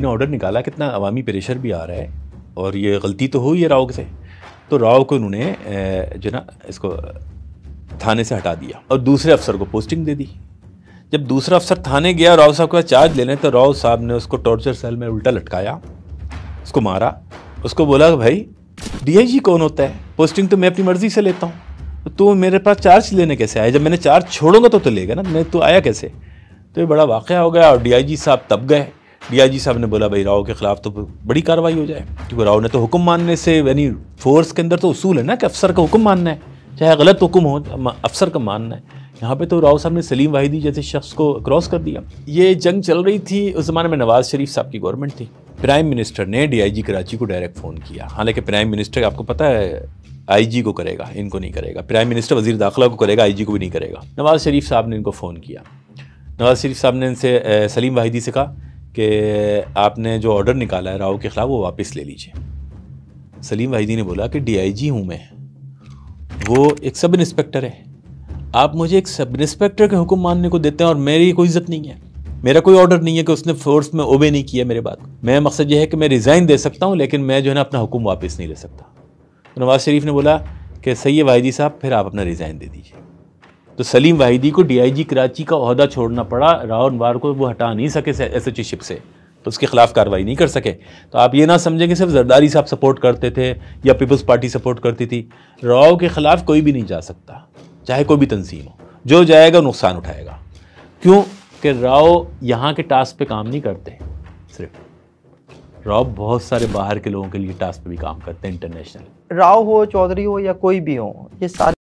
ने ऑर्डर निकाला, कितना अवामी प्रेशर भी आ रहा है और ये गलती तो हुई है राव से, तो राव को उन्होंने जो ना इसको थाने से हटा दिया और दूसरे अफसर को पोस्टिंग दे दी। जब दूसरा अफसर थाने गया राव साहब के पास चार्ज लेने, तो राव साहब ने उसको टॉर्चर सेल में उल्टा लटकाया, उसको मारा, उसको बोला कि भाई डीआईजी कौन होता है, पोस्टिंग तो मैं अपनी मर्जी से लेता हूँ, तो तू मेरे पास चार्ज लेने कैसे आया, जब मैंने चार्ज छोड़ूंगा तो लेगा ना, मैं तो आया कैसे। तो ये बड़ा वाक़या हो गया और डीआईजी साहब तब गए। डीआईजी साहब ने बोला भाई राव के ख़िलाफ़ तो बड़ी कार्रवाई हो जाए, क्योंकि राव ने तो हुक्म मानने से, यानी फोर्स के अंदर तो उसूल है ना कि अफसर का हुक्म मानना है, चाहे गलत हुक्म हो, अफसर का मानना है। यहाँ पे तो राव साहब ने सलीम वाहिदी जैसे शख्स को क्रॉस कर दिया। ये जंग चल रही थी, उस ज़माने में नवाज़ शरीफ साहब की गवर्नमेंट थी। प्राइम मिनिस्टर ने डीआईजी कराची को डायरेक्ट फ़ोन किया, हालांकि प्राइम मिनिस्टर आपको पता है आईजी को करेगा, इनको नहीं करेगा। प्राइम मिनिस्टर वज़ीर दाखिला को करेगा, आईजी को भी नहीं करेगा। नवाज़ शरीफ साहब ने इनको फ़ोन किया। नवाज़ शरीफ साहब ने इनसे सलीम वाहिदी से कहा कि आपने जो ऑर्डर निकाला है राव के ख़िलाफ़ वो वापस ले लीजिए। सलीम वाहिदी ने बोला कि डीआईजी हूँ मैं, वो एक सब इंस्पेक्टर है, आप मुझे एक सब इंस्पेक्टर के हुक्म मानने को देते हैं और मेरी कोई इज्जत नहीं है, मेरा कोई ऑर्डर नहीं है कि उसने फोर्स में ओबे नहीं किया मेरे बात। मैं मकसद ये है कि मैं रिज़ाइन दे सकता हूँ, लेकिन मैं जो है ना अपना हुक्म वापस नहीं ले सकता। तो नवाज़ शरीफ ने बोला कि सही है वाहिदी साहब, फिर आप अपना रिज़ाइन दे दीजिए। तो सलीम वाहिदी को डीआईजी कराची का ओहदा छोड़ना पड़ा, राव अनवार को वो हटा नहीं सके एसएचओ शिप से, तो उसके खिलाफ कार्रवाई नहीं कर सके। तो आप ये ना समझें कि सिर्फ जरदारी साहब सपोर्ट करते थे या पीपल्स पार्टी सपोर्ट करती थी। राव के खिलाफ कोई भी नहीं जा सकता, चाहे कोई भी तंजीम हो, जो जाएगा नुकसान उठाएगा। क्यों कि राव यहाँ के टास्क पे काम नहीं करते, सिर्फ राव बहुत सारे बाहर के लोगों के लिए टास्क पे भी काम करते हैं, इंटरनेशनल। राव हो, चौधरी हो या कोई भी हो, ये सारे